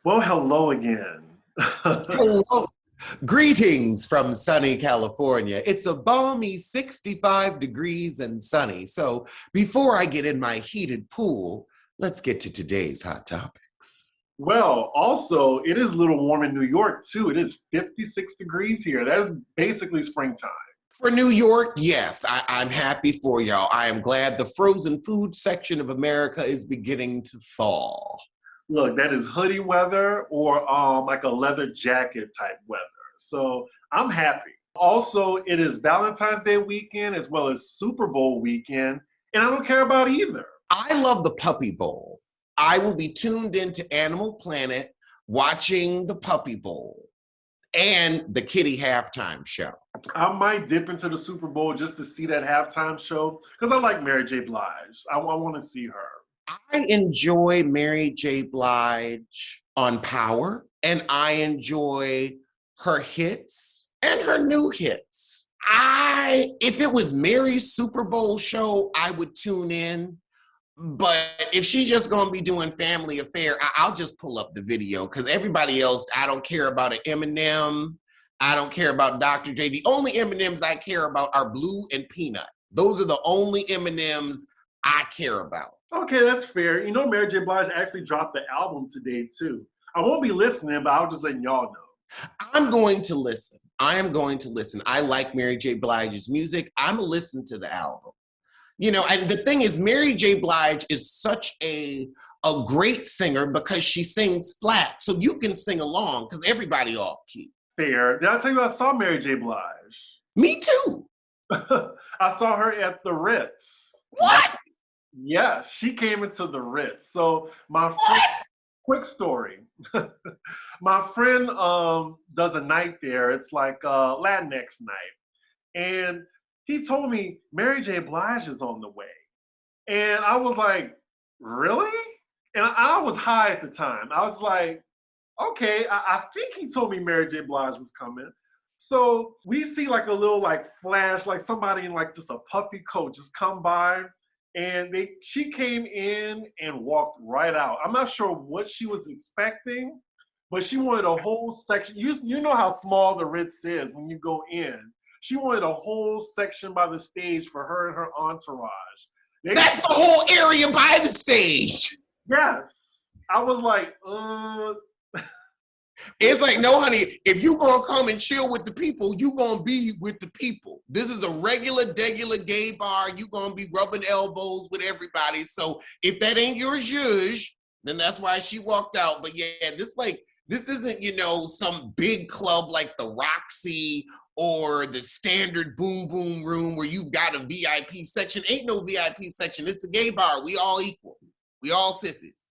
Well, hello again. Hello. Greetings from sunny California. It's a balmy 65 degrees and sunny. So before I get in my heated pool, let's get to today's hot topics. Well, also, it is a little warm in New York, too. It is 56 degrees here. That is basically springtime. For New York, yes, I'm happy for y'all. I am glad the frozen food section of America is beginning to thaw. Look, that is hoodie weather or like a leather jacket type weather. So I'm happy. Also, it is Valentine's Day weekend as well as Super Bowl weekend, and I don't care about either. I love the Puppy Bowl. I will be tuned into Animal Planet watching the Puppy Bowl and the Kitty halftime show. I might dip into the Super Bowl just to see that halftime show because I like Mary J. Blige. I want to see her. I enjoy Mary J. Blige on Power, and I enjoy her hits and her new hits. If it was Mary's Super Bowl show, I would tune in. But if she's just gonna be doing Family Affair, I'll just pull up the video because everybody else, I don't care about an Eminem. I don't care about Dr. J. The only M&Ms I care about are Blue and Peanut. Those are the only M&Ms I care about. Okay, that's fair. You know, Mary J. Blige actually dropped the album today, too. I won't be listening, but I'll just letting y'all know. I'm going to listen. I am going to listen. I like Mary J. Blige's music. I'm going to listen to the album. You know, and the thing is, Mary J. Blige is such a great singer because she sings flat. So you can sing along because everybody off key. Fair. Did I tell you I saw Mary J. Blige? Me too. I saw her at the Ritz. What? Yeah, she came into the Ritz. So quick story. My friend does a night there. It's like Latinx night. And he told me Mary J. Blige is on the way. And I was like, really? And I was high at the time. I was like, okay, I think he told me Mary J. Blige was coming. So we see like a little like flash, like somebody in like just a puffy coat just come by. And she came in and walked right out. I'm not sure what she was expecting, but she wanted a whole section. You know how small the Ritz is when you go in. She wanted a whole section by the stage for her and her entourage. That's the whole area by the stage. Yes. I was like, It's like, no, honey, if you gonna come and chill with the people, you gonna be with the people. This is a regular gay bar. You gonna be rubbing elbows with everybody. So if that ain't your zhuzh, then that's why she walked out. But yeah, this isn't, you know, some big club like the Roxy or the standard boom boom room where you've got a VIP section. Ain't no VIP section. It's a gay bar. We all equal. We all sissies.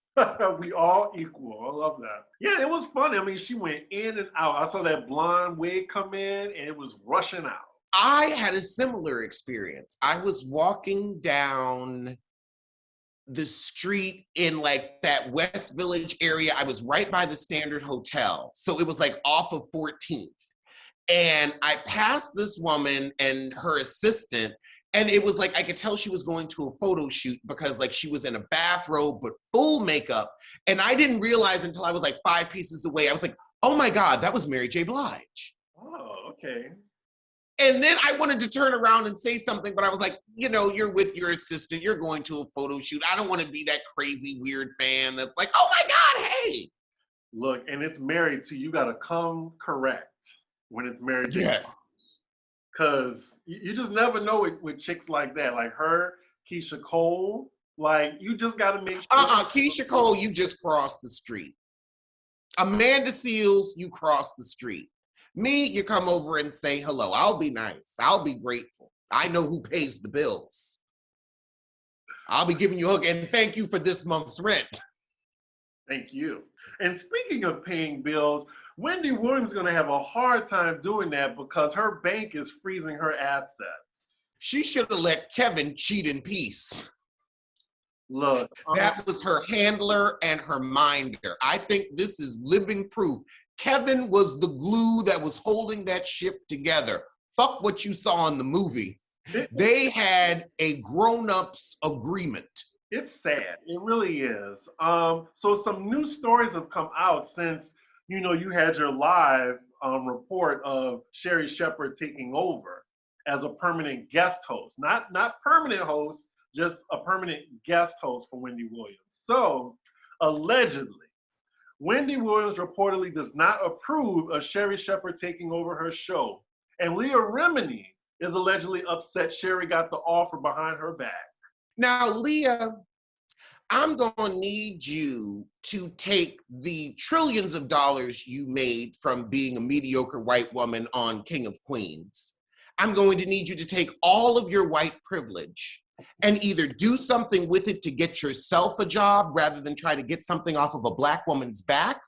We all equal. I love that. Yeah, it was funny. I mean, she went in and out. I saw that blonde wig come in and it was rushing out. I had a similar experience. I was walking down the street in like that West Village area. I was right by the Standard Hotel. So it was like off of 14th. And I passed this woman and her assistant, and it was like, I could tell she was going to a photo shoot because like she was in a bathrobe, but full makeup. And I didn't realize until I was like 5 pieces away. I was like, oh my God, that was Mary J. Blige. Oh, okay. And then I wanted to turn around and say something, but I was like, you know, you're with your assistant. You're going to a photo shoot. I don't want to be that crazy, weird fan that's like, oh my God, hey. Look, and it's married to you got to come correct when it's Mary J. Yes. Because you just never know with chicks like that. Like her, Keisha Cole, like you just got to make sure. Keisha Cole, you just crossed the street. Amanda Seals, you cross the street. Me, you come over and say hello. I'll be nice. I'll be grateful. I know who pays the bills. I'll be giving you a hug and thank you for this month's rent. Thank you. And speaking of paying bills, Wendy Williams is going to have a hard time doing that because her bank is freezing her assets. She should have let Kevin cheat in peace. Look. That was her handler and her minder. I think this is living proof. Kevin was the glue that was holding that ship together. Fuck what you saw in the movie. They had a grown-ups agreement. It's sad. It really is. So some new stories have come out since you had your live report of Sherry Shepherd taking over as a permanent guest host, not permanent host, just a permanent guest host for Wendy Williams. So allegedly, Wendy Williams reportedly does not approve of Sherry Shepherd taking over her show, and Leah Remini is allegedly upset Sherry got the offer behind her back. Now, Leah, I'm going to need you to take the trillions of dollars you made from being a mediocre white woman on King of Queens. I'm going to need you to take all of your white privilege and either do something with it to get yourself a job rather than try to get something off of a black woman's back,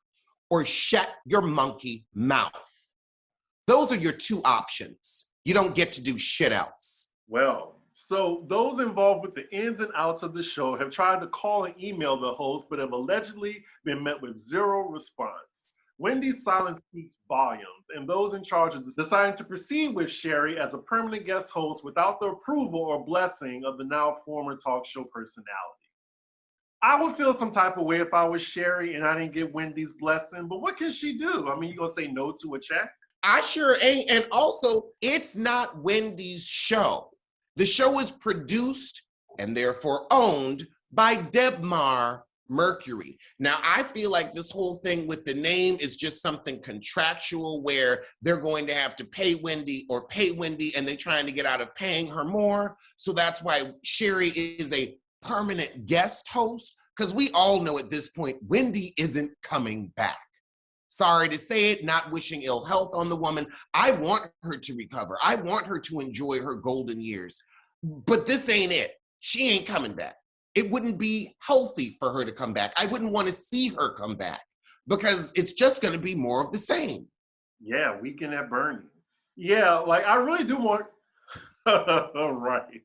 or shut your monkey mouth. Those are your two options. You don't get to do shit else. Well, so those involved with the ins and outs of the show have tried to call and email the host, but have allegedly been met with zero response. Wendy's silence speaks volumes, and those in charge of deciding to proceed with Sherry as a permanent guest host without the approval or blessing of the now former talk show personality. I would feel some type of way if I was Sherry and I didn't get Wendy's blessing, but what can she do? I mean, you gonna say no to a check? I sure ain't. And also, it's not Wendy's show. The show is produced and therefore owned by Debmar Mercury. Now, I feel like this whole thing with the name is just something contractual where they're going to have to pay Wendy and they're trying to get out of paying her more. So that's why Sherry is a permanent guest host, because we all know at this point, Wendy isn't coming back. Sorry to say it, not wishing ill health on the woman. I want her to recover. I want her to enjoy her golden years. But this ain't it. She ain't coming back. It wouldn't be healthy for her to come back. I wouldn't want to see her come back because it's just going to be more of the same. Yeah, Weekend at Bernie's. Yeah, like I really do want. Right.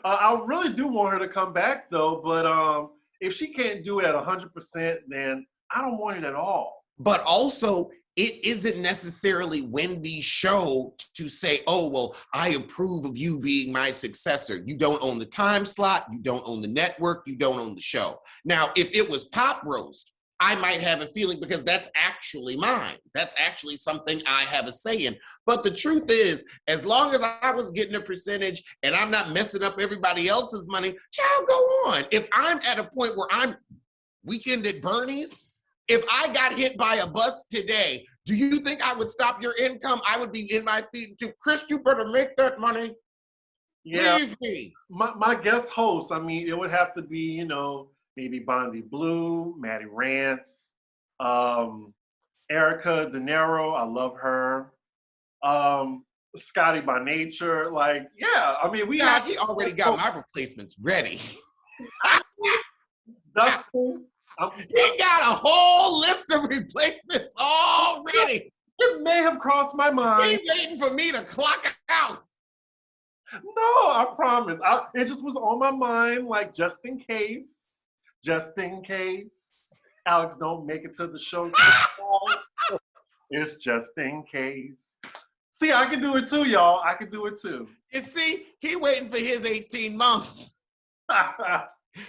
I really do want her to come back though, but if she can't do it at 100%, then I don't want it at all. But also, it isn't necessarily Wendy's show to say, oh, well, I approve of you being my successor. You don't own the time slot, you don't own the network, you don't own the show. Now, if it was Pop Roast, I might have a feeling because that's actually mine. That's actually something I have a say in. But the truth is, as long as I was getting a percentage and I'm not messing up everybody else's money, child, go on. If I'm at a point where I'm Weekend at Bernie's, if I got hit by a bus today, do you think I would stop your income? I would be in my feet to Chris, you better make that money. Yeah. Leave me. My guest host, I mean, it would have to be, maybe Bondi Blue, Maddie Rance, Erica De Niro, I love her. Scotty by Nature, like, yeah, I mean, he already got my replacements ready. Dustin. He got a whole list of replacements already. It may have crossed my mind. He's waiting for me to clock out. No, I promise. It just was on my mind, like, just in case. Alex don't make it to the show. It's just in case. See, I can do it too, y'all. I can do it too. And see, he waiting for his 18 months.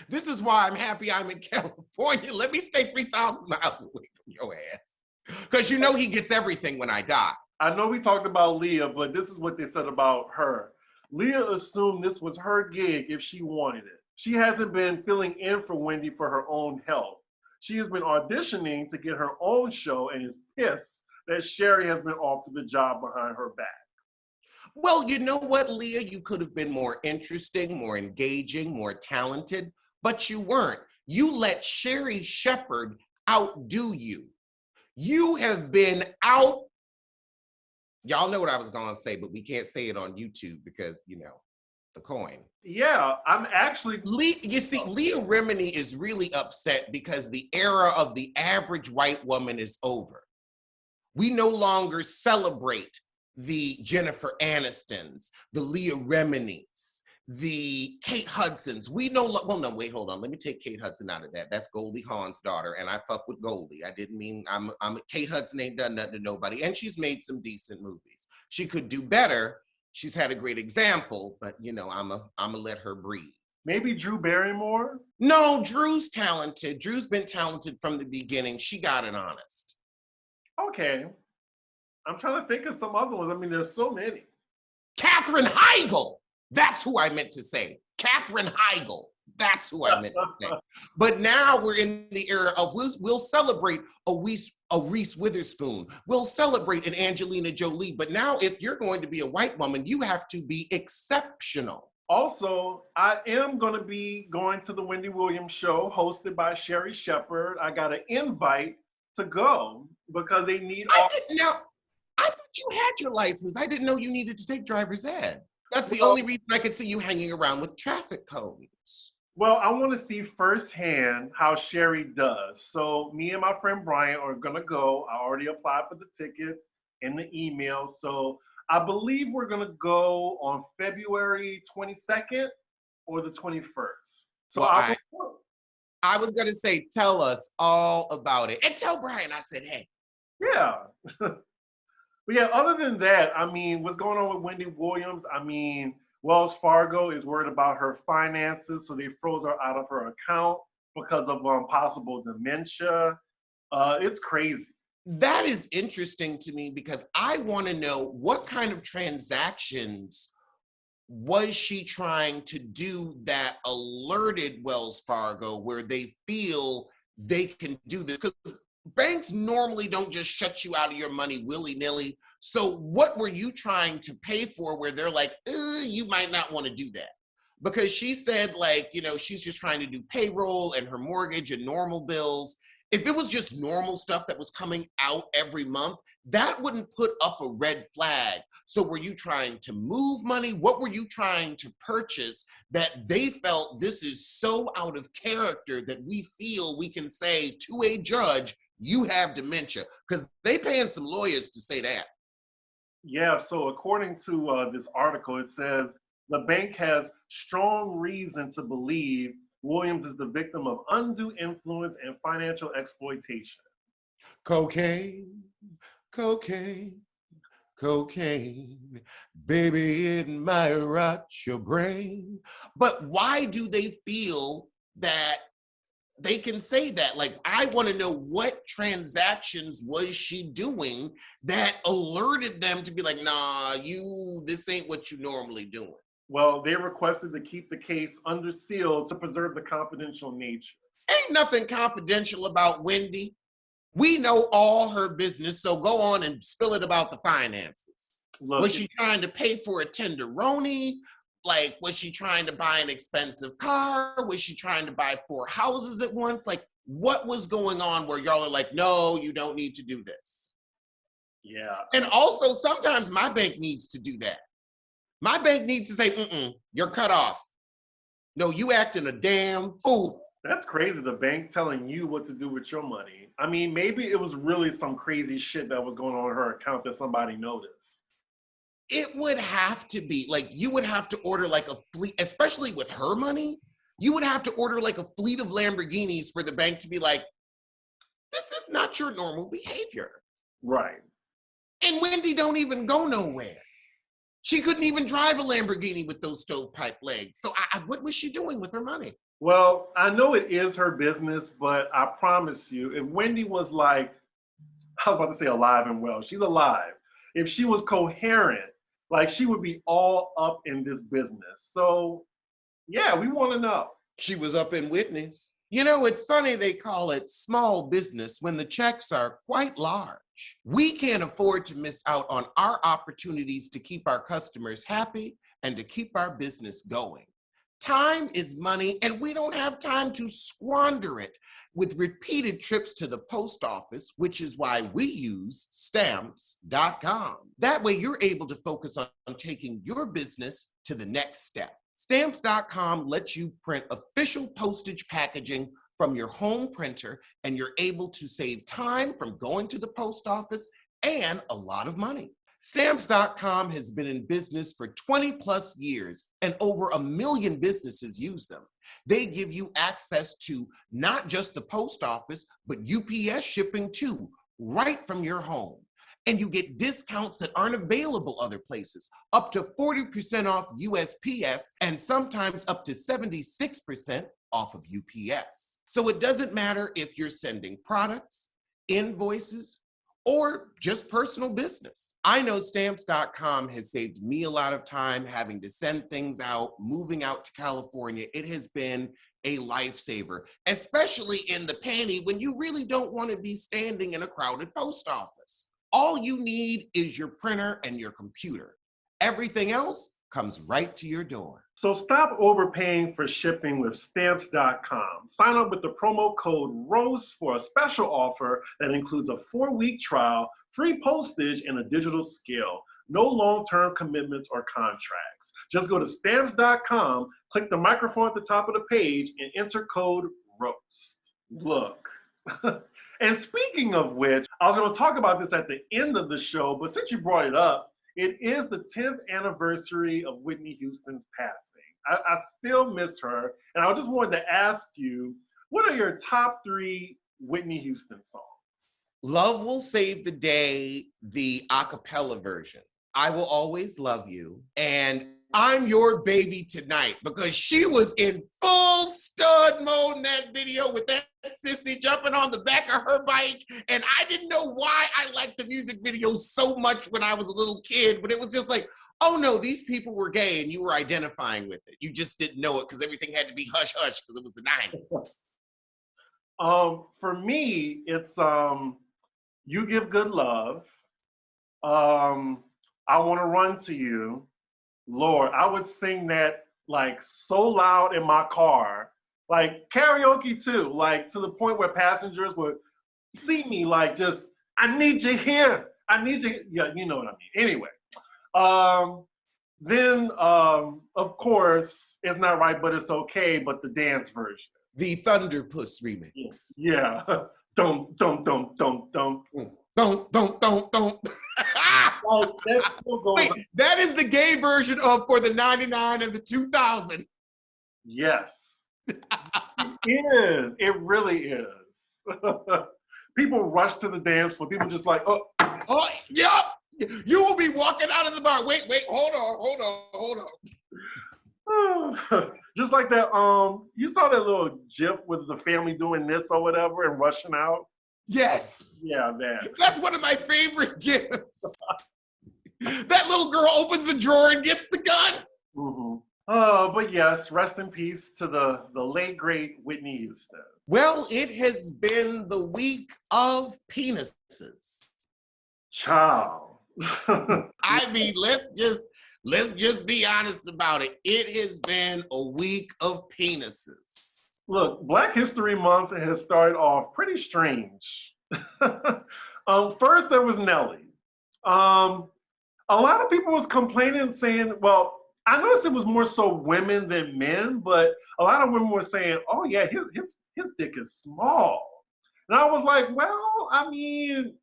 This is why I'm happy I'm in California. Let me stay 3,000 miles away from your ass. Because you know he gets everything when I die. I know we talked about Leah, but this is what they said about her. Leah assumed this was her gig if she wanted it. She hasn't been filling in for Wendy for her own health. She has been auditioning to get her own show and is pissed that Sherry has been offered the job behind her back. Well, you know what, Leah? You could have been more interesting, more engaging, more talented, but you weren't. You let Sherry Shepherd outdo you. You have been out. Y'all know what I was going to say, but we can't say it on YouTube because, the coin. Yeah, I'm actually. You see, Leah Remini is really upset because the era of the average white woman is over. We no longer celebrate the Jennifer Anistons, the Leah Reminis, the Kate Hudsons. Hold on. Let me take Kate Hudson out of that. That's Goldie Hawn's daughter, and I fuck with Goldie. I didn't mean Kate Hudson ain't done nothing to nobody, and she's made some decent movies. She could do better. She's had a great example, but I'ma let her breathe. Maybe Drew Barrymore? No, Drew's talented. Drew's been talented from the beginning. She got it honest. Okay. I'm trying to think of some other ones. I mean, there's so many. Katherine Heigl. That's who I meant to say. Katherine Heigl. That's who I meant to say. But now we're in the era of we'll celebrate a Reese Witherspoon. We'll celebrate an Angelina Jolie. But now if you're going to be a white woman, you have to be exceptional. Also, I am going to be going to the Wendy Williams show hosted by Sherry Shepherd. I got an invite to go because they need. I thought you had your license. I didn't know you needed to take driver's ed. That's the only reason I could see you hanging around with traffic codes. Well, I want to see firsthand how Sherry does. So me and my friend Brian are going to go. I already applied for the tickets in the email. So I believe we're going to go on February 22nd or the 21st. So well, I was going to say, tell us all about it. And tell Brian I said, hey. Yeah. But yeah, other than that, I mean, what's going on with Wendy Williams? I mean, Wells Fargo is worried about her finances, so they froze her out of her account because of possible dementia. It's crazy. That is interesting to me because I want to know what kind of transactions was she trying to do that alerted Wells Fargo where they feel they can do this? Because banks normally don't just shut you out of your money willy-nilly. So what were you trying to pay for where they're like, you might not want to do that? Because she said like, she's just trying to do payroll and her mortgage and normal bills. If it was just normal stuff that was coming out every month, that wouldn't put up a red flag. So were you trying to move money? What were you trying to purchase that they felt this is so out of character that we feel we can say to a judge, you have dementia? Because they paying some lawyers to say that. Yeah, so according to this article, it says the bank has strong reason to believe Williams is the victim of undue influence and financial exploitation. Cocaine, cocaine, cocaine, baby, it might rot your brain. But why do they feel that they can say that? Like, I want to know what transactions was she doing that alerted them to be like, nah, this ain't what you normally doing. Well, they requested to keep the case under seal to preserve the confidential nature. Ain't nothing confidential about Wendy. We know all her business, so go on and spill it about the finances. Look, was she trying to pay for a tenderoni? Like, was she trying to buy an expensive car? Was she trying to buy 4 houses at once? Like, what was going on where y'all are like, no, you don't need to do this? Yeah. And also, sometimes my bank needs to do that. My bank needs to say, you're cut off. No, you acting a damn fool. That's crazy, the bank telling you what to do with your money. I mean, maybe it was really some crazy shit that was going on in her account that somebody noticed. It would have to be, like, you would have to order like a fleet, especially with her money, you would have to order like a fleet of Lamborghinis for the bank to be like, this is not your normal behavior. Right. And Wendy don't even go nowhere. She couldn't even drive a Lamborghini with those stovepipe legs. So what was she doing with her money? Well, I know it is her business, but I promise you, if Wendy was like, I was about to say alive and well, she's alive. If she was coherent, like she would be all up in this business. So yeah, we want to know. She was up in witness. It's funny they call it small business when the checks are quite large. We can't afford to miss out on our opportunities to keep our customers happy and to keep our business going. Time is money, and we don't have time to squander it with repeated trips to the post office, which is why we use Stamps.com. That way you're able to focus on taking your business to the next step. Stamps.com lets you print official postage packaging from your home printer, and you're able to save time from going to the post office and a lot of money. Stamps.com has been in business for 20 plus years, and over 1 million businesses use them. They give you access to not just the post office, but UPS shipping too, right from your home. and you get discounts that aren't available other places, up to 40% off USPS and sometimes up to 76% off of UPS. So it doesn't matter if you're sending products, invoices, or just personal business. I know Stamps.com has saved me a lot of time having to send things out, moving out to California. It has been a lifesaver, especially in the panty when you really don't want to be standing in a crowded post office. All you need is your printer and your computer. Everything else comes right to your door. So stop overpaying for shipping with Stamps.com. Sign up with the promo code ROAST for a special offer that includes a 4-week trial, free postage, and a digital scale. No long-term commitments or contracts. Just go to Stamps.com, click the microphone at the top of the page, and enter code ROAST. Look. And speaking of which, I was going to talk about this at the end of the show, but since you brought it up, it is the 10th anniversary of Whitney Houston's passing. I still miss her, and I just wanted to ask you, what are your top 3 Whitney Houston songs? Love Will Save the Day, the a cappella version. I Will Always Love You, and I'm Your Baby Tonight, because she was in full stud mode in that video with that sissy jumping on the back of her bike. And I didn't know why I liked the music video so much when I was a little kid, but it was just like, oh no, these people were gay and you were identifying with it. You just didn't know it because everything had to be hush hush because it was the 90s. For me, it's You Give Good Love. I Want to Run to You. Lord, I would sing that like so loud in my car, like karaoke too, like to the point where passengers would see me like just, I need you here. I need you. Yeah, you know what I mean. Anyway, then of course, It's Not Right, But It's Okay, but the dance version. The Thunderpuss remix. Yeah. Don't. Don't. Like, that still goes. Wait, that is the gay version of For the 99 and the 2000. Yes. It is. It really is. People rush to the dance floor. People just like, oh, yep. You will be walking out of the bar. Wait, hold on. Just like that. You saw that little GIF with the family doing this or whatever and rushing out. Yes. Yeah, that. That's one of my favorite gifts. That little girl opens the drawer and gets the gun. Mm-hmm. But yes, rest in peace to the late, great Whitney Houston. Well, it has been the week of penises. Child. I mean, let's just be honest about it. It has been a week of penises. Look, Black History Month has started off pretty strange. First, there was Nelly. A lot of people was complaining, saying, well, I noticed it was more so women than men, but a lot of women were saying, oh yeah, his dick is small. And I was like, well, I mean,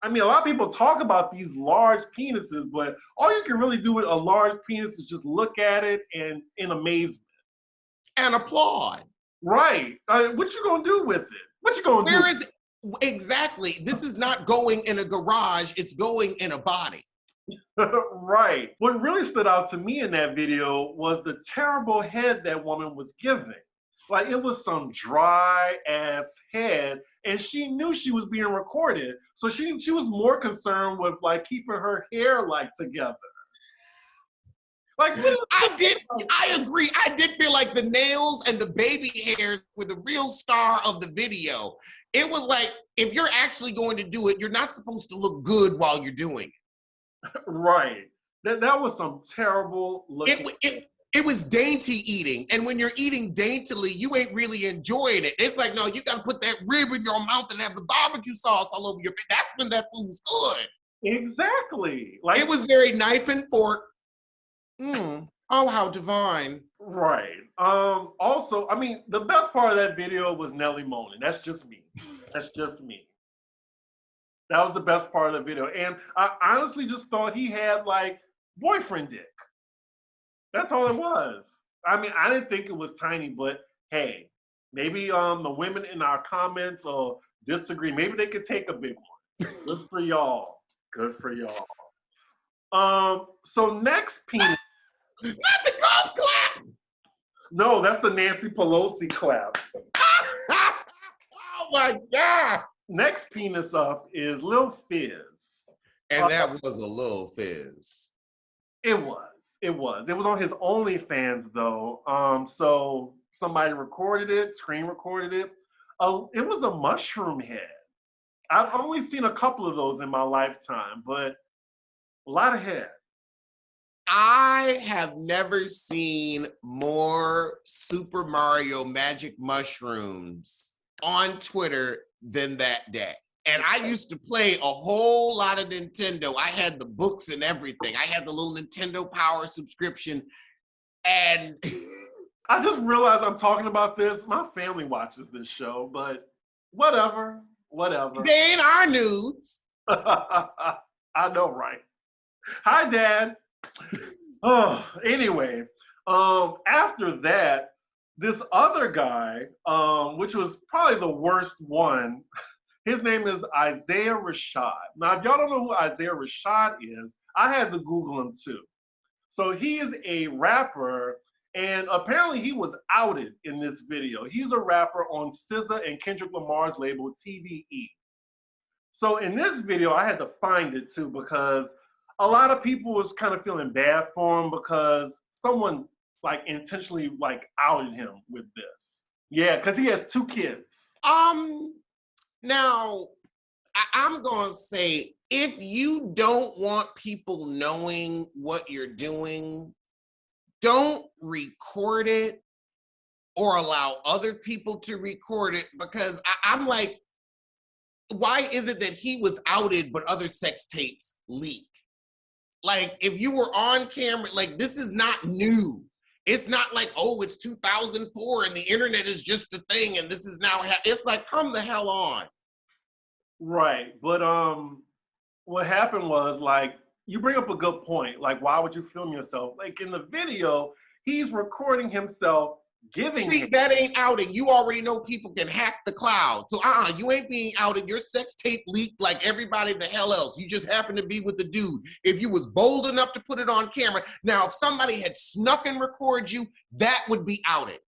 a lot of people talk about these large penises, but all you can really do with a large penis is just look at it and in amazement. And applaud. Right. What you gonna do with it? What you gonna do? Where is it? Exactly. This is not going in a garage. It's going in a body. Right. What really stood out to me in that video was the terrible head that woman was giving. Like, it was some dry ass head, and she knew she was being recorded. So she was more concerned with like keeping her hair like together. Like, I agree. I did feel like the nails and the baby hairs were the real star of the video. It was like, if you're actually going to do it, you're not supposed to look good while you're doing it. Right. That was some terrible looking. It was dainty eating. And when you're eating daintily, you ain't really enjoying it. It's like, no, you got to put that rib in your mouth and have the barbecue sauce all over your face. That's when that food's good. Exactly. Like, it was very knife and fork. Oh, how divine. Right. Also, the best part of that video was Nelly moaning. That's just me. That's just me. That was the best part of the video. And I honestly just thought he had like boyfriend dick. That's all it was. I didn't think it was tiny, but hey, maybe the women in our comments will disagree. Maybe they could take a big one. Good for y'all. Good for y'all. So next penis. Not the golf clap. No, that's the Nancy Pelosi clap. Oh my God. Next penis up is Lil Fizz. And that was a little Fizz. It was. It was on his OnlyFans though. So somebody recorded it, screen recorded it. It was a mushroom head. I've only seen a couple of those in my lifetime, but a lot of head. I have never seen more Super Mario Magic mushrooms on Twitter than that day. And I used to play a whole lot of Nintendo. I had the books and everything. I had the little Nintendo Power subscription. And I just realized I'm talking about this. My family watches this show, but whatever. They ain't our news. I know, right? Hi, Dad. Anyway, after that, this other guy, which was probably the worst one, his name is Isaiah Rashad. Now, if y'all don't know who Isaiah Rashad is, I had to Google him too. So he is a rapper, and apparently he was outed in this video. He's a rapper on SZA and Kendrick Lamar's label TDE. So in this video, I had to find it too because a lot of people was kind of feeling bad for him because someone like intentionally like outed him with this. Yeah, because he has 2 kids. Now, I'm going to say, if you don't want people knowing what you're doing, don't record it or allow other people to record it, because I'm like, why is it that he was outed but other sex tapes leak? Like, if you were on camera, like, this is not new. It's not like, oh, it's 2004 and the internet is just a thing and this is now, it's like, come the hell on. Right, but what happened was, like, you bring up a good point. Like, why would you film yourself? Like, in the video, he's recording himself giving. See, that ain't outing. You already know people can hack the cloud. So you ain't being outed. Your sex tape leaked like everybody the hell else. You just happen to be with the dude. If you was bold enough to put it on camera. Now, if somebody had snuck and recorded you, that would be outing.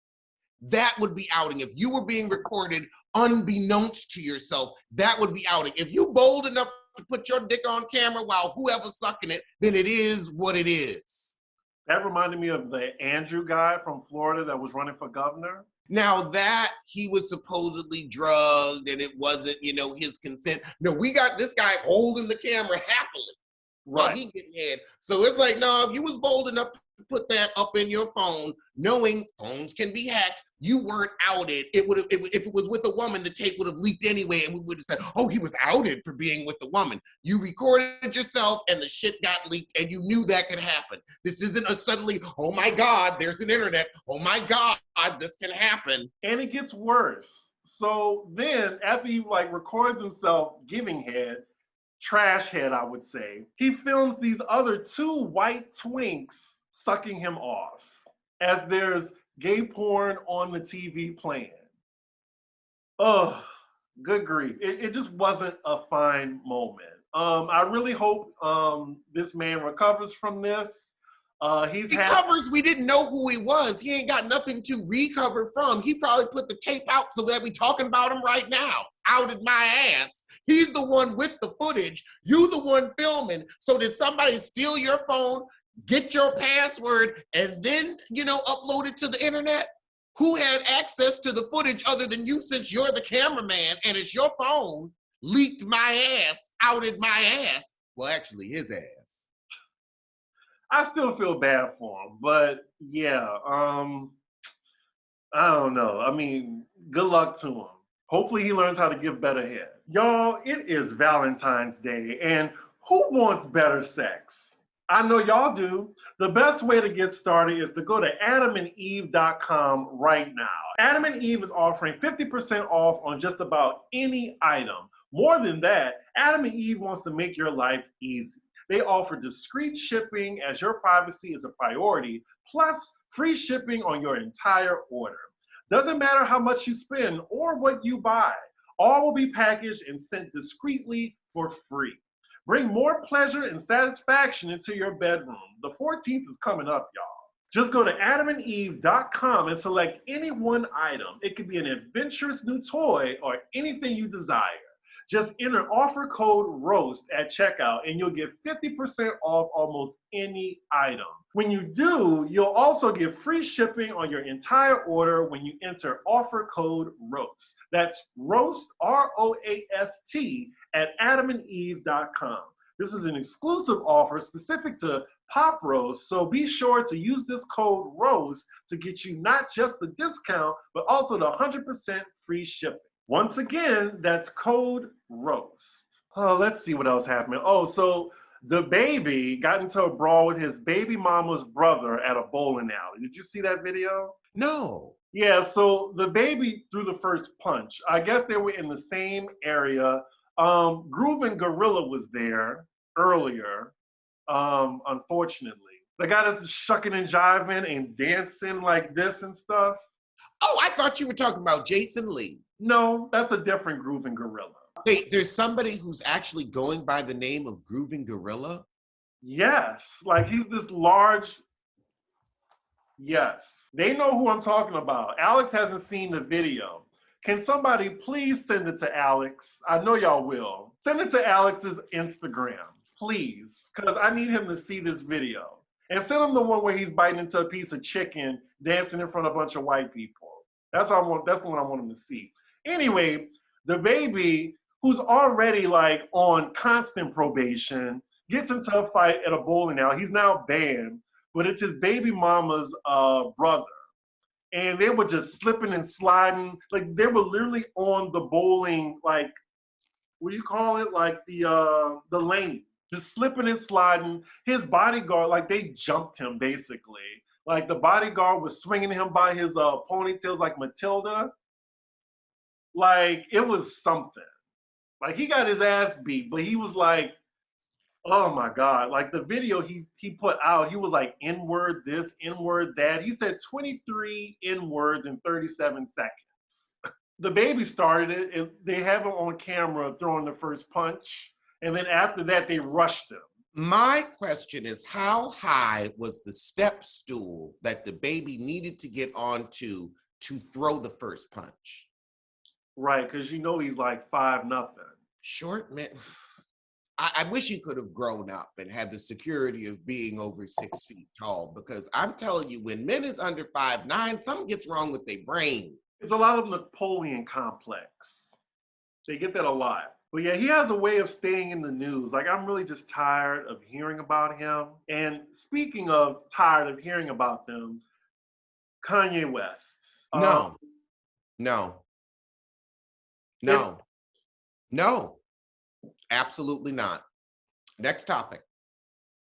That would be outing. If you were being recorded unbeknownst to yourself, that would be outing. If you bold enough to put your dick on camera while whoever's sucking it, then it is what it is. That reminded me of the Andrew guy from Florida that was running for governor. Now that he was supposedly drugged and it wasn't, his consent. No, we got this guy holding the camera happily. Right. While he getting head. So it's like, no, if you was bold enough to put that up in your phone, knowing phones can be hacked, you weren't outed. If it was with a woman, the tape would have leaked anyway, and we would have said, oh, he was outed for being with the woman. You recorded yourself, and the shit got leaked, and you knew that could happen. This isn't a suddenly, oh my God, there's an internet. Oh my God, this can happen. And it gets worse. So then, after he records himself giving head, trash head, I would say, he films these other 2 white twinks sucking him off as there's gay porn on the TV playing. Oh, good grief. It just wasn't a fine moment. I really hope this man recovers from this. We didn't know who he was. He ain't got nothing to recover from. He probably put the tape out so that we talking about him right now. Outed my ass. He's the one with the footage. You the one filming. So did somebody steal your phone, get your password, and then, upload it to the internet? Who had access to the footage other than you, since you're the cameraman and it's your phone? Leaked my ass, outed my ass. Well, actually, his ass. I still feel bad for him, but yeah, I don't know. I mean, good luck to him. Hopefully he learns how to give better head. Y'all, it is Valentine's Day, and who wants better sex? I know y'all do. The best way to get started is to go to adamandeve.com right now. Adam and Eve is offering 50% off on just about any item. More than that, Adam and Eve wants to make your life easy. They offer discreet shipping as your privacy is a priority, plus free shipping on your entire order. Doesn't matter how much you spend or what you buy, all will be packaged and sent discreetly for free. Bring more pleasure and satisfaction into your bedroom. The 14th is coming up, y'all. Just go to adamandeve.com and select any one item. It could be an adventurous new toy or anything you desire. Just enter offer code ROAST at checkout and you'll get 50% off almost any item. When you do, you'll also get free shipping on your entire order when you enter offer code ROAST. That's ROAST, ROAST, at adamandeve.com. This is an exclusive offer specific to Pop Roast, so be sure to use this code ROAST to get you not just the discount, but also the 100% free shipping. Once again, that's code ROAST. Oh, let's see what else happened. Oh, so Dababy got into a brawl with his baby mama's brother at a bowling alley. Did you see that video? No. Yeah, so Dababy threw the first punch. I guess they were in the same area. Groove and Gorilla was there earlier, unfortunately. The guy that's shucking and jiving and dancing like this and stuff. Oh, I thought you were talking about Jason Lee. No, that's a different Groove and Gorilla. Wait, there's somebody who's actually going by the name of Groove and Gorilla? Yes, like he's this large. Yes, they know who I'm talking about. Alex hasn't seen the video. Can somebody please send it to Alex? I know y'all will. Send it to Alex's Instagram, please, because I need him to see this video. And send him the one where he's biting into a piece of chicken, dancing in front of a bunch of white people. That's what I want. That's the one I want him to see. Anyway, Dababy, who's already like on constant probation, gets into a fight at a bowling alley. He's now banned, but it's his baby mama's brother. And they were just slipping and sliding. Like they were literally on the bowling, like, what do you call it? Like the lane, just slipping and sliding. His bodyguard, like they jumped him basically. Like the bodyguard was swinging him by his ponytails like Matilda. Like it was something. Like he got his ass beat, but he was like, oh my God. Like the video he put out, he was like N-word this, N-word that. He said 23 N-words in 37 seconds. Dababy started it. They have him on camera throwing the first punch. And then after that, they rushed him. My question is, how high was the step stool that Dababy needed to get onto to throw the first punch? Right, because you know he's like 5'0". Short man. I wish he could have grown up and had the security of being over 6 feet tall, because I'm telling you, when men is under 5'9", something gets wrong with their brain. It's a lot of Napoleon complex. They get that a lot. But yeah, he has a way of staying in the news. Like, I'm really just tired of hearing about him. And speaking of tired of hearing about them, Kanye West. No, absolutely not. Next topic.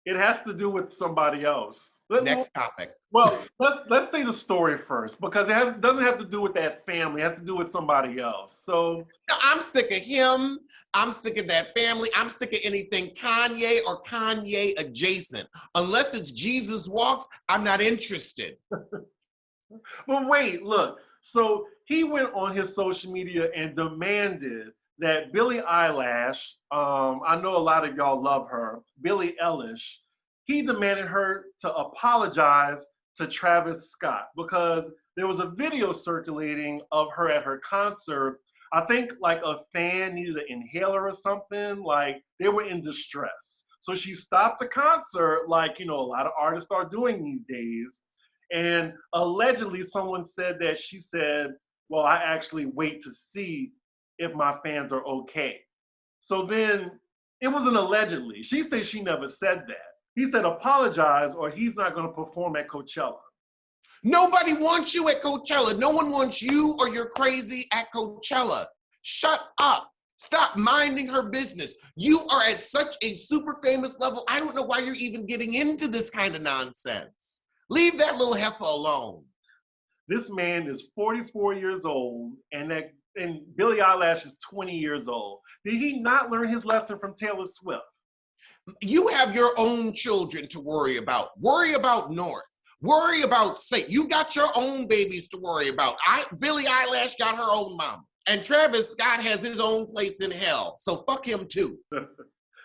It has to do with somebody else. Next topic. Well, let's say the story first, because it doesn't have to do with that family. It has to do with somebody else. So I'm sick of him. I'm sick of that family. I'm sick of anything Kanye or Kanye adjacent. Unless it's Jesus Walks, I'm not interested. But wait, look. So he went on his social media and demanded that Billie Eilish, I know a lot of y'all love her, Billie Eilish, he demanded her to apologize to Travis Scott, because there was a video circulating of her at her concert. I think like a fan needed an inhaler or something, like they were in distress. So she stopped the concert, like, you know, a lot of artists are doing these days. And allegedly someone said that she said, well, I actually wait to see if my fans are okay. So then it was an allegedly. She said she never said that. He said apologize or he's not going to perform at Coachella. Nobody wants you at Coachella. No one wants you or you're crazy at Coachella. Shut up. Stop minding her business. You are at such a super famous level. I don't know why you're even getting into this kind of nonsense. Leave that little heifer alone. This man is 44 years old, and Billie Eilish is 20 years old. Did he not learn his lesson from Taylor Swift? You have your own children to worry about. Worry about North. Worry about Saint. You got your own babies to worry about. Billie Eilish got her own mom. And Travis Scott has his own place in hell. So fuck him too.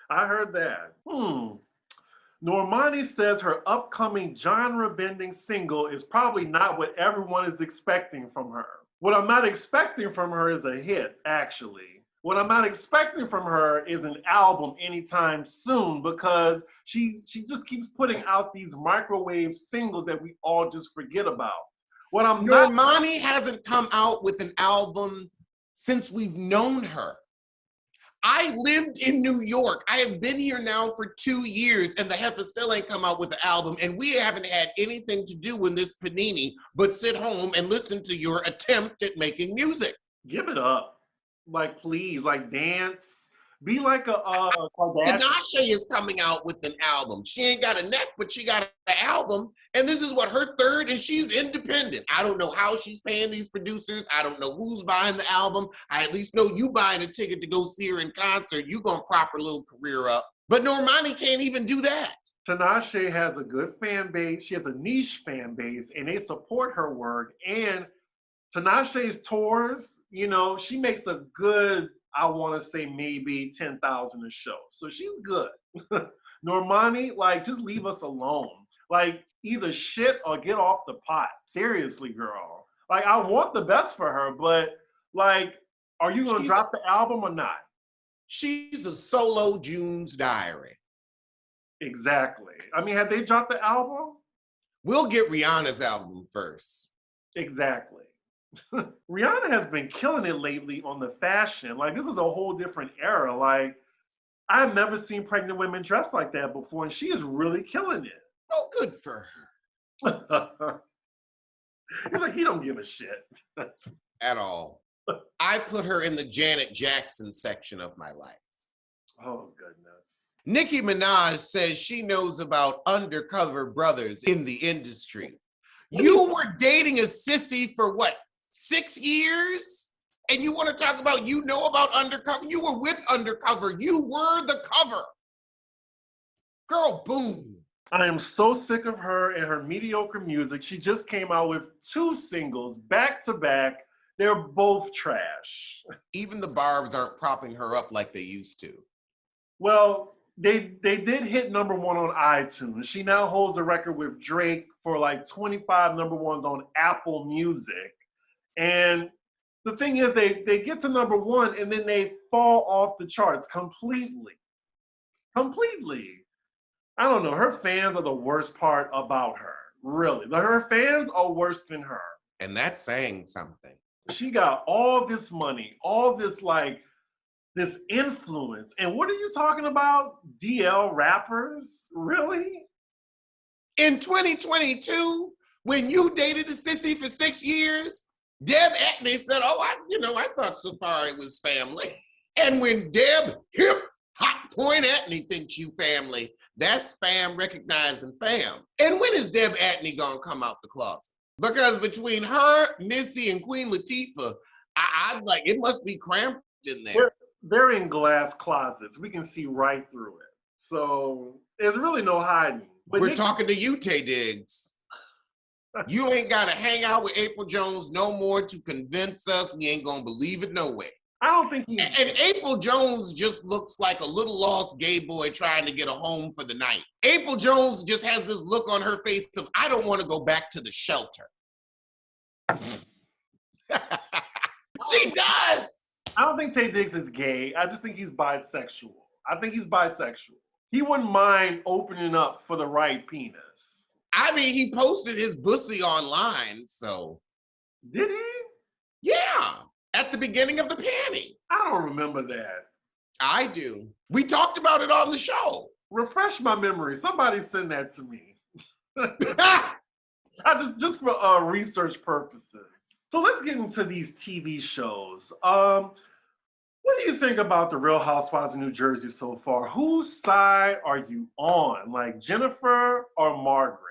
I heard that. Normani says her upcoming genre-bending single is probably not what everyone is expecting from her. What I'm not expecting from her is a hit, actually. What I'm not expecting from her is an album anytime soon because she just keeps putting out these microwave singles that we all just forget about. What I'm not Normani hasn't come out with an album since we've known her. I lived in New York. I have been here now for 2 years, and the heifer still ain't come out with the album, and we haven't had anything to do in this panini but sit home and listen to your attempt at making music. give it up. Like, please, like, dance. Be like a Kardashian. Tinashe is coming out with an album. She ain't got a neck, but she got an album. And this is what, her third, and she's independent. I don't know how she's paying these producers. I don't know who's buying the album. I at least know you buying a ticket to go see her in concert. You gonna prop her little career up. But Normani can't even do that. Tinashe has a good fan base. She has a niche fan base, and they support her work. And Tinashe's tours, you know, she makes a good, I want to say maybe 10,000 a show. So she's good. Normani, like, just leave us alone. Like, either shit or get off the pot. Seriously, girl. Like, I want the best for her, but, like, are you going to drop the album or not? She's a solo June's Diary. Exactly. I mean, have they dropped the album? We'll get Rihanna's album first. Exactly. Rihanna has been killing it lately on the fashion. Like, this is a whole different era. Like, I've never seen pregnant women dressed like that before, and she is really killing it. Oh, good for her. It's like he don't give a shit. At all. I put her in the Janet Jackson section of my life. Oh, goodness. Nicki Minaj says she knows about undercover brothers in the industry. You were dating a sissy for what, 6 years? And you want to talk about you know about undercover? You were with undercover. You were the cover. Girl, boom. I am so sick of her and her mediocre music. She just came out with 2 singles back to back. They're both trash. Even the Barbs aren't propping her up like they used to. Well, they did hit #1 on iTunes. She now holds a record with Drake for like 25 #1s on Apple Music. And the thing is, they get to #1 and then they fall off the charts completely. Completely. I don't know. Her fans are the worst part about her. Really. Her fans are worse than her. And that's saying something. She got all this money, all this like this influence. And what are you talking about? DL rappers? Really? In 2022, when you dated a sissy for 6 years, Deb Atney said, oh, I thought Safari was family. And when Deb hip hot point Atney thinks you family, that's fam recognizing fam. And when is Deb Atney gonna come out the closet? Because between her, Missy, and Queen Latifah, I'm like, it must be cramped in there. They're in glass closets. We can see right through it. So there's really no hiding. But We're talking to you, Tay Diggs. You ain't got to hang out with April Jones no more to convince us we ain't going to believe it no way. I don't think And April Jones just looks like a little lost gay boy trying to get a home for the night. April Jones just has this look on her face of, I don't want to go back to the shelter. She does. I don't think Tay Diggs is gay. I just think he's bisexual. I think he's bisexual. He wouldn't mind opening up for the right penis. I mean, he posted his bussy online, so. Did he? Yeah, at the beginning of the panty. I don't remember that. I do. We talked about it on the show. Refresh my memory. Somebody send that to me. just for research purposes. So let's get into these TV shows. What do you think about the Real Housewives of New Jersey so far? Whose side are you on? Like Jennifer or Margaret?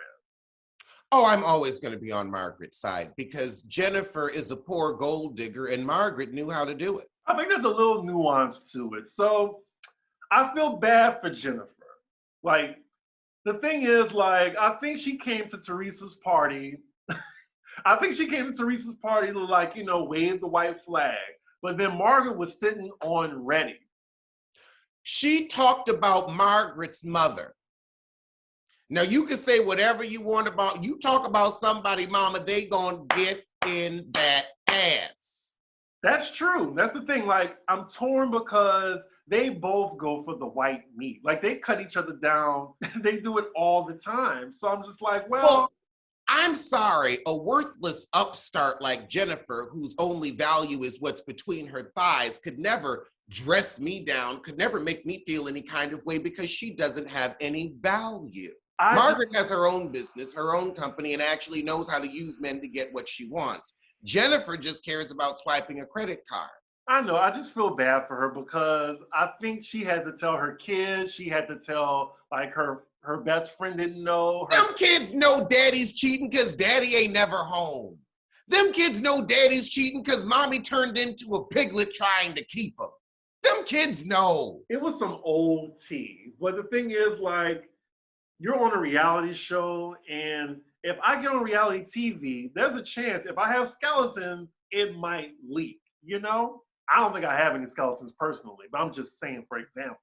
Oh, I'm always going to be on Margaret's side because Jennifer is a poor gold digger and Margaret knew how to do it. I think there's a little nuance to it. So I feel bad for Jennifer. Like, the thing is, like, I think she came to Teresa's party. I think she came to Teresa's party to, like, wave the white flag. But then Margaret was sitting on ready. She talked about Margaret's mother. Now, you can say whatever you want about, you talk about somebody, mama, they gonna get in that ass. That's true. That's the thing. Like, I'm torn because they both go for the white meat. Like, they cut each other down. They do it all the time. So I'm just like, well, I'm sorry, a worthless upstart like Jennifer, whose only value is what's between her thighs, could never dress me down, could never make me feel any kind of way because she doesn't have any value. Margaret has her own business, her own company, and actually knows how to use men to get what she wants. Jennifer just cares about swiping a credit card. I know. I just feel bad for her because I think she had to tell her kids. She had to tell like her best friend didn't know. Them kids know daddy's cheating because daddy ain't never home. Them kids know daddy's cheating because mommy turned into a piglet trying to keep him. Them kids know. It was some old tea. But the thing is, like, you're on a reality show, and if I get on reality TV, there's a chance if I have skeletons, it might leak, you know? I don't think I have any skeletons personally, but I'm just saying, for example.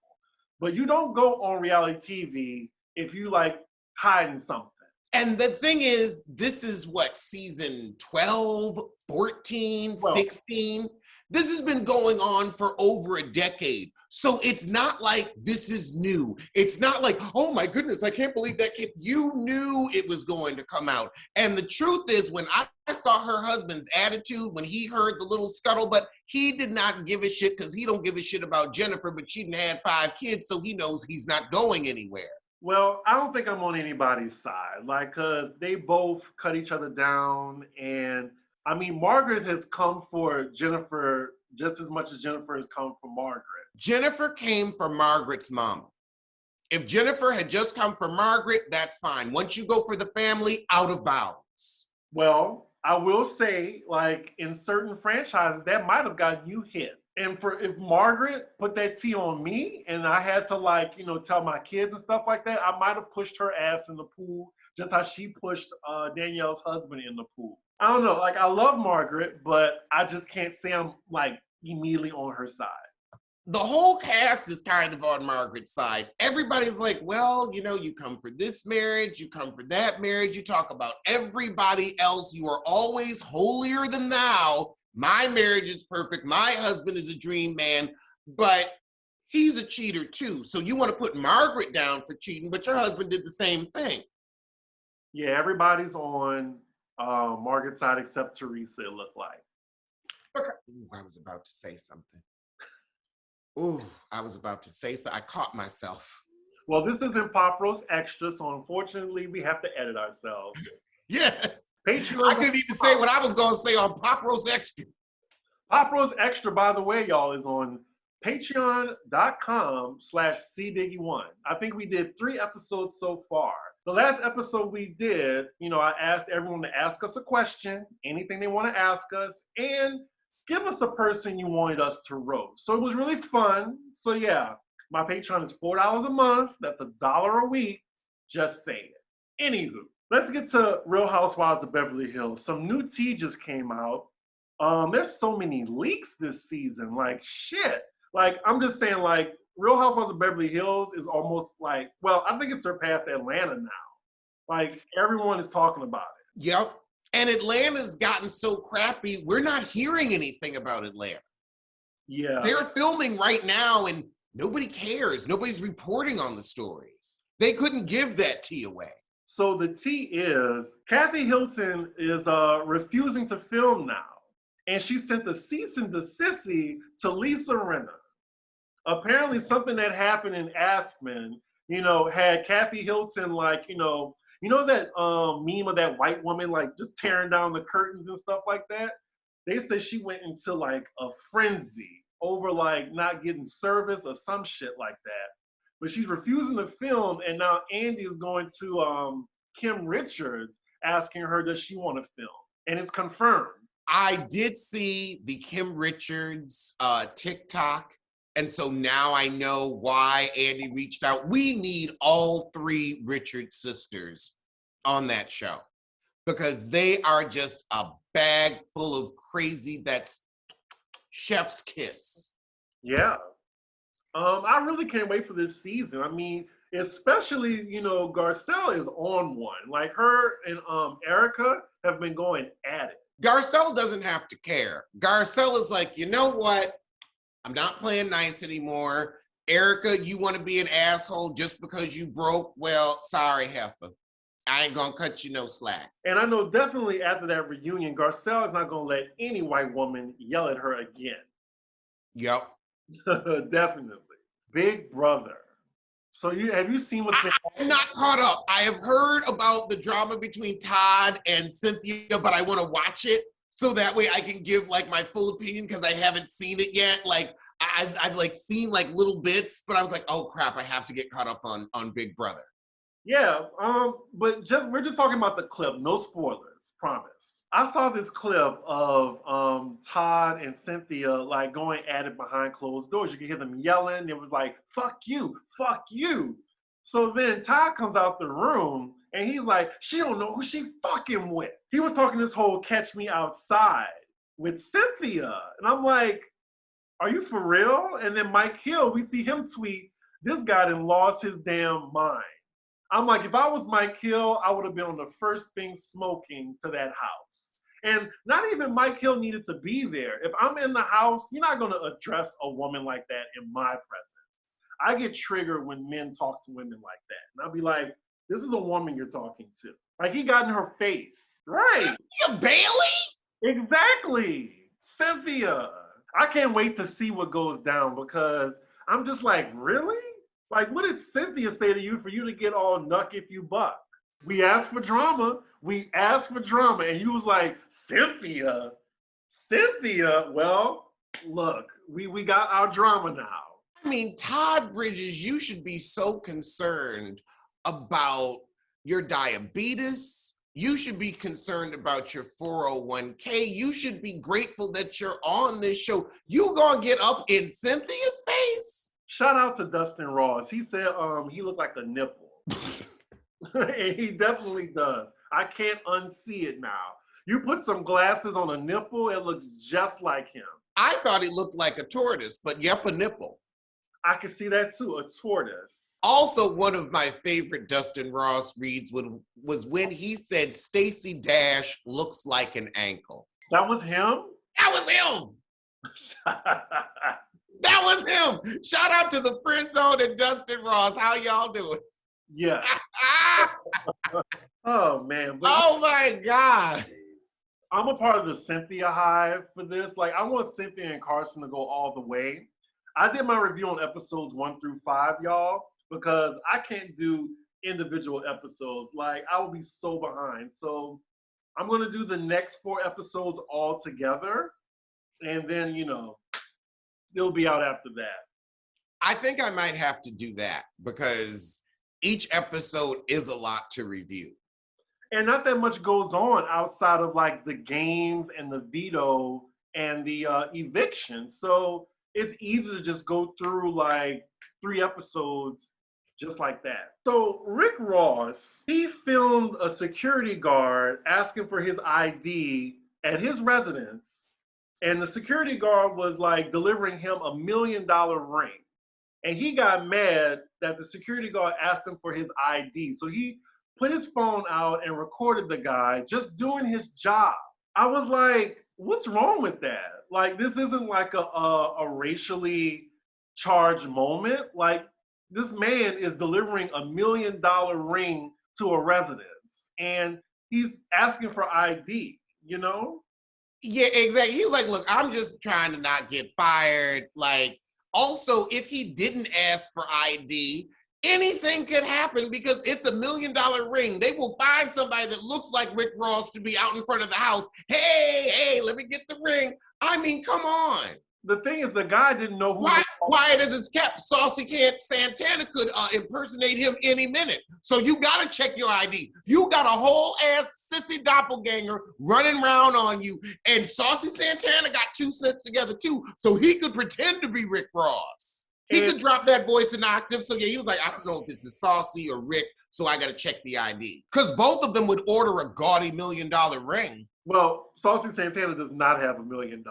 But you don't go on reality TV if you like hiding something. And the thing is, this is what, season 12, 14, 16? This has been going on for over a decade. So it's not like this is new. It's not like, oh my goodness, I can't believe that kid. You knew it was going to come out. And the truth is, when I saw her husband's attitude, when he heard the little scuttlebutt, he did not give a shit because he don't give a shit about Jennifer, but she done had 5 kids, so he knows he's not going anywhere. Well, I don't think I'm on anybody's side, like, because they both cut each other down. And I mean, Margaret has come for Jennifer just as much as Jennifer has come for Margaret. Jennifer came for Margaret's mama. If Jennifer had just come for Margaret, that's fine. Once you go for the family, out of bounds. Well, I will say, like, in certain franchises, that might have gotten you hit. And if Margaret put that tea on me and I had to, like, you know, tell my kids and stuff like that, I might have pushed her ass in the pool just how she pushed Danielle's husband in the pool. I don't know. Like, I love Margaret, but I just can't say I'm, like, immediately on her side. The whole cast is kind of on Margaret's side. Everybody's like, well, you know, you come for this marriage, you come for that marriage, you talk about everybody else. You are always holier than thou. My marriage is perfect. My husband is a dream man, but he's a cheater too. So you want to put Margaret down for cheating, but your husband did the same thing. Yeah, everybody's on Margaret's side except Teresa, it looked like. Ooh, I was about to say something. Ooh, I was about to say so. I caught myself. Well, this isn't Pop Roast Extra, so unfortunately we have to edit ourselves. Yes. Patreon. I couldn't even say what I was going to say on Pop Roast Extra. Pop Roast Extra, by the way, y'all, is on patreon.com/cdiggy1. I think we did 3 episodes so far. The last episode we did, you know, I asked everyone to ask us a question, anything they want to ask us, and give us a person you wanted us to roast. So it was really fun. So yeah, my Patreon is $4 a month. That's $1 a week. Just say it. Anywho, let's get to Real Housewives of Beverly Hills. Some new tea just came out. There's so many leaks this season. Like, shit. Like, I'm just saying, like, Real Housewives of Beverly Hills is almost like, well, I think it surpassed Atlanta now. Like, everyone is talking about it. Yep. And Atlanta's gotten so crappy, we're not hearing anything about Atlanta. Yeah. They're filming right now and nobody cares. Nobody's reporting on the stories. They couldn't give that tea away. So the tea is, Kathy Hilton is refusing to film now. And she sent a cease and desist to Lisa Rinna. Apparently something that happened in Aspen, you know, had Kathy Hilton, like, you know that meme of that white woman, like, just tearing down the curtains and stuff like that? They said she went into, like, a frenzy over, like, not getting service or some shit like that. But she's refusing to film, and now Andy is going to Kim Richards asking her, does she want to film? And it's confirmed. I did see the Kim Richards TikTok. And so now I know why Andy reached out. We need all 3 Richards sisters on that show because they are just a bag full of crazy that's chef's kiss. Yeah. I really can't wait for this season. I mean, especially, Garcelle is on one. Like her and Erica have been going at it. Garcelle doesn't have to care. Garcelle is like, you know what? I'm not playing nice anymore. Erica, you want to be an asshole just because you broke? Well, sorry, heifer. I ain't gonna cut you no slack. And I know definitely after that reunion, Garcelle is not gonna let any white woman yell at her again. Yep. Definitely. Big Brother. So have you seen what's been I'm not caught up. I have heard about the drama between Todd and Cynthia, but I want to watch it so that way I can give like my full opinion because I haven't seen it yet. Like I've like seen like little bits, but I was like, oh crap, I have to get caught up on Big Brother. Yeah, but we're just talking about the clip. No spoilers, promise. I saw this clip of Todd and Cynthia like going at it behind closed doors. You could hear them yelling. It was like, fuck you, fuck you. So then Todd comes out the room and he's like, she don't know who she fucking with. He was talking this whole catch me outside with Cynthia. And I'm like, are you for real? And then Mike Hill, we see him tweet, this guy done lost his damn mind. I'm like, if I was Mike Hill, I would have been on the first thing smoking to that house. And not even Mike Hill needed to be there. If I'm in the house, you're not going to address a woman like that in my presence. I get triggered when men talk to women like that. And I'll be like, this is a woman you're talking to. Like, he got in her face. Right. Cynthia Bailey? Exactly. Cynthia. I can't wait to see what goes down because I'm just like, really? Like, what did Cynthia say to you for you to get all nuck if you buck? We asked for drama. We asked for drama. And you was like, Cynthia? Well, look, we got our drama now. I mean, Todd Bridges, you should be so concerned about your diabetes. You should be concerned about your 401k. You should be grateful that you're on this show. You gonna get up in Cynthia's face? Shout out to Dustin Ross. He said he looked like a nipple. And he definitely does. I can't unsee it now. You put some glasses on a nipple, it looks just like him. I thought he looked like a tortoise, but yep, a nipple. I can see that too, a tortoise. Also, one of my favorite Dustin Ross reads was when he said Stacey Dash looks like an ankle. That was him? That was him! That was him! Shout out to the Friend Zone and Dustin Ross. How y'all doing? Yeah. Oh, man. Oh, my God. I'm a part of the Cynthia hive for this. Like, I want Cynthia and Carson to go all the way. I did my review on episodes 1 through 5, y'all, because I can't do individual episodes. Like, I will be so behind. So I'm going to do the next 4 episodes all together. And then, it'll be out after that. I think I might have to do that because each episode is a lot to review. And not that much goes on outside of like the games and the veto and the eviction. So it's easy to just go through like 3 episodes just like that. So Rick Ross, he filmed a security guard asking for his ID at his residence. And the security guard was like delivering him $1 million ring. And he got mad that the security guard asked him for his ID. So he put his phone out and recorded the guy just doing his job. I was like, what's wrong with that? Like, this isn't like a racially charged moment. Like, this man is delivering $1 million ring to a residence and he's asking for ID, Yeah, exactly. He was like, look, I'm just trying to not get fired. Like, also, if he didn't ask for ID, anything could happen because it's $1 million ring. They will find somebody that looks like Rick Ross to be out in front of the house. Hey, let me get the ring. I mean, come on. The thing is, the guy didn't know who. Quiet as it's kept. Saucy Santana could impersonate him any minute. So you got to check your ID. You got a whole ass sissy doppelganger running around on you. And Saucy Santana got 2 cents together too. So he could pretend to be Rick Ross. He could drop that voice an octave. So yeah, he was like, I don't know if this is Saucy or Rick. So I got to check the ID. Because both of them would order a gaudy $1 million ring. Well, Saucy Santana does not have $1 million.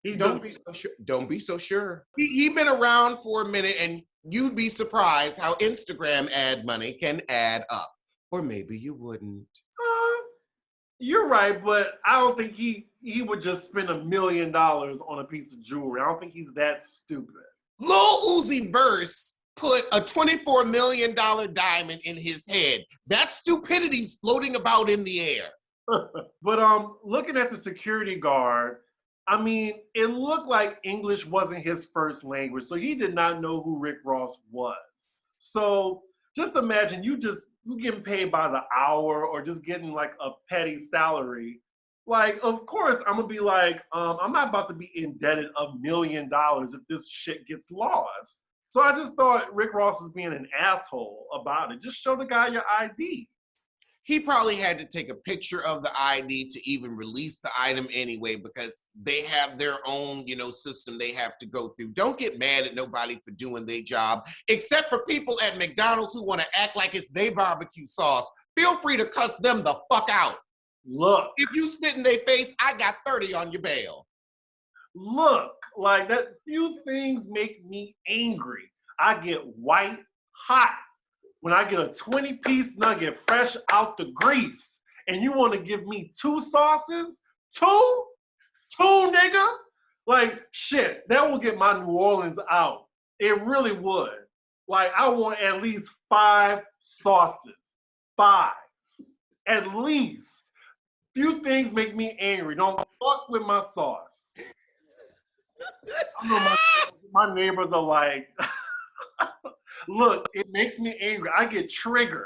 He Don't just be so sure. Don't be so sure. He been around for a minute, and you'd be surprised how Instagram ad money can add up. Or maybe you wouldn't. you're right, but I don't think he would just spend $1 million on a piece of jewelry. I don't think he's that stupid. Lil Uzi Verse put a $24 million diamond in his head. That stupidity's floating about in the air. But looking at the security guard, I mean, it looked like English wasn't his first language, so he did not know who Rick Ross was. So just imagine you getting paid by the hour or just getting like a petty salary. Like, of course, I'm gonna be like, I'm not about to be indebted $1 million if this shit gets lost. So I just thought Rick Ross was being an asshole about it. Just show the guy your ID. He probably had to take a picture of the ID to even release the item anyway, because they have their own, system they have to go through. Don't get mad at nobody for doing their job, except for people at McDonald's who want to act like it's their barbecue sauce. Feel free to cuss them the fuck out. Look. If you spit in their face, I got 30 on your bail. Look, like that few things make me angry. I get white hot when I get a 20-piece nugget fresh out the grease, and you want to give me 2 sauces? Two, nigga? Like, shit, that will get my New Orleans out. It really would. Like, I want at least 5 sauces. 5. At least. Few things make me angry. Don't fuck with my sauce. I know my neighbors are like, look, it makes me angry. I get triggered.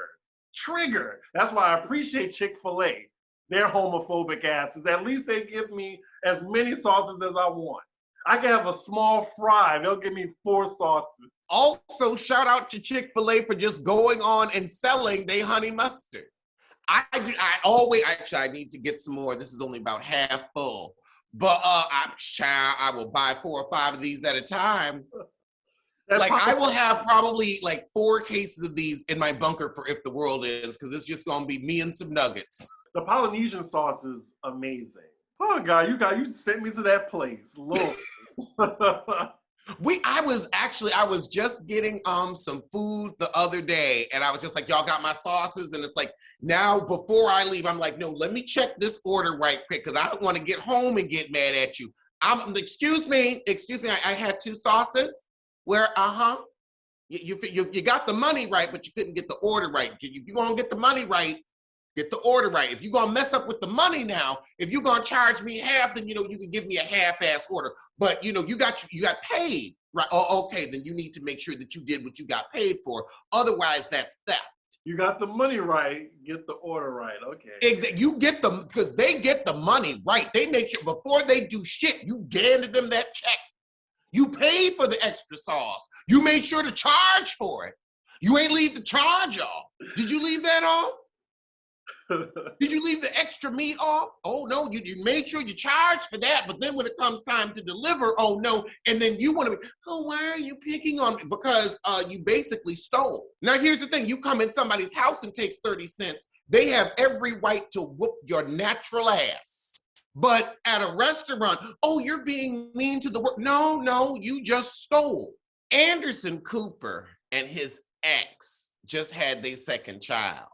That's why I appreciate Chick-fil-A. They're homophobic asses. At least they give me as many sauces as I want. I can have a small fry. They'll give me 4 sauces. Also, shout out to Chick-fil-A for just going on and selling their honey mustard. I need to get some more. This is only about half full. But I will buy 4 or 5 of these at a time. I will have probably like 4 cases of these in my bunker for if the world ends, because it's just gonna be me and some nuggets. The Polynesian sauce is amazing. Oh God, you sent me to that place. Lord. I was just getting some food the other day, and I was just like, y'all got my sauces? And it's like, now before I leave, I'm like, no, let me check this order right quick, because I don't want to get home and get mad at you. Excuse me, I had 2 sauces. Where, you got the money right, but you couldn't get the order right. If you want to get the money right, get the order right. If you're going to mess up with the money now, if you're going to charge me half, then, you can give me a half-ass order. But, you got paid, right? Oh, okay, then you need to make sure that you did what you got paid for. Otherwise, that's theft. You got the money right, get the order right, okay. Exactly. You get them, because they get the money right. They make sure before they do shit, you handed them that check. You paid for the extra sauce. You made sure to charge for it. You ain't leave the charge off. Did you leave that off? Did you leave the extra meat off? Oh, no, you made sure you charged for that. But then when it comes time to deliver, oh, no. And then you want to be, why are you picking on me? Because you basically stole. Now, here's the thing. You come in somebody's house and takes 30 cents. They have every right to whoop your natural ass. But at a restaurant, oh, you're being mean to the work. No, you just stole. Anderson Cooper and his ex just had their second child.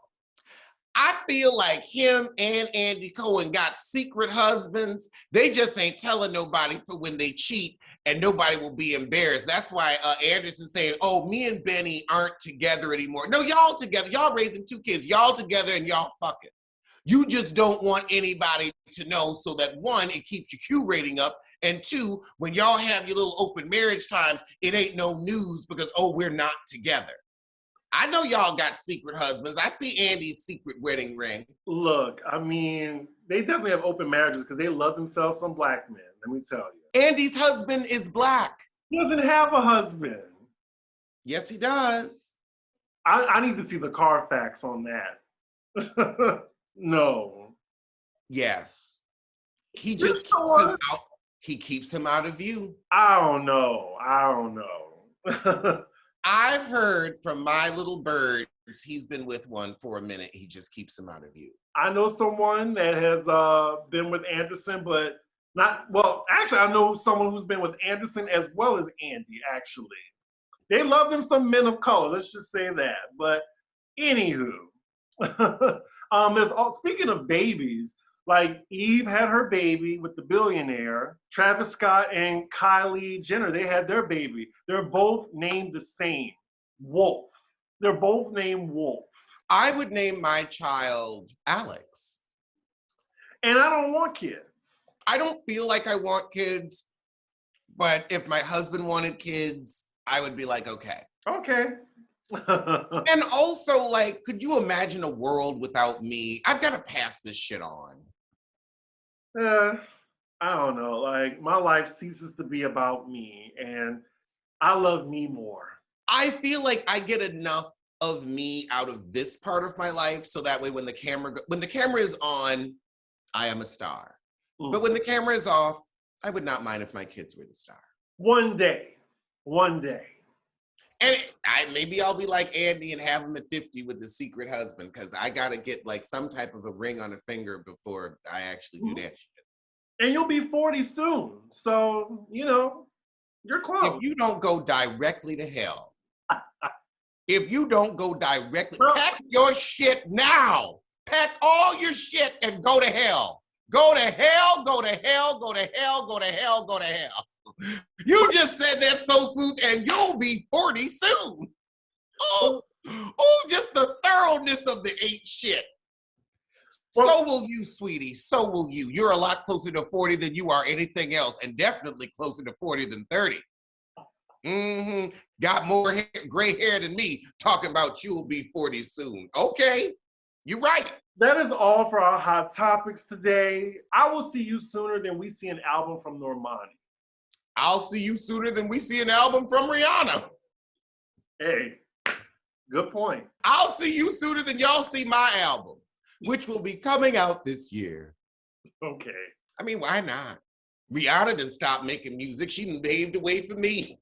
I feel like him and Andy Cohen got secret husbands. They just ain't telling nobody for when they cheat, and nobody will be embarrassed. That's why Anderson's saying, oh, me and Benny aren't together anymore. No, y'all together. Y'all raising 2 kids. Y'all together and y'all fucking. You just don't want anybody to know, so that 1, it keeps your Q rating up, and 2, when y'all have your little open marriage times, it ain't no news because, oh, we're not together. I know y'all got secret husbands. I see Andy's secret wedding ring. Look, I mean, they definitely have open marriages because they love themselves some black men, let me tell you. Andy's husband is black. He doesn't have a husband. Yes, he does. I need to see the Carfax on that. No. Yes. He just keeps him out. He keeps him out of view. I don't know. I've heard from my little birds, he's been with one for a minute. He just keeps him out of view. I know someone that has been with Anderson, but Not well. Actually, I know someone who's been with Anderson as well as Andy. Actually, they love them some men of color. Let's just say that. But anywho, there's all. Speaking of babies, like Eve had her baby with the billionaire. Travis Scott and Kylie Jenner, they had their baby. They're both named the same, Wolf. They're both named Wolf. I would name my child Alex. And I don't want kids. I don't feel like I want kids, but if my husband wanted kids, I would be like, okay. Okay. And also, like, could you imagine a world without me? I've got to pass this shit on. I don't know. Like, my life ceases to be about me, and I love me more. I feel like I get enough of me out of this part of my life, so that way when the camera is on, I am a star. But when the camera is off, I would not mind if my kids were the star. One day. And maybe I'll be like Andy and have him at 50 with the secret husband, because I got to get like some type of a ring on a finger before I actually do that shit. And you'll be 40 soon. So, you're close. If you don't go directly to hell, pack your shit now. Pack all your shit and go to hell. Go to hell, go to hell, go to hell, go to hell, go to hell. You just said that so smooth, and you'll be 40 soon. Oh, just the thoroughness of the ain't shit. So will you, sweetie. So will you. You're a lot closer to 40 than you are anything else, and definitely closer to 40 than 30. Got more gray hair than me, talking about you'll be 40 soon. Okay, you're right. That is all for our hot topics today. I will see you sooner than we see an album from Normani. I'll see you sooner than we see an album from Rihanna. Hey, good point. I'll see you sooner than y'all see my album, which will be coming out this year. Okay. I mean, why not? Rihanna didn't stop making music. She paved the way for me.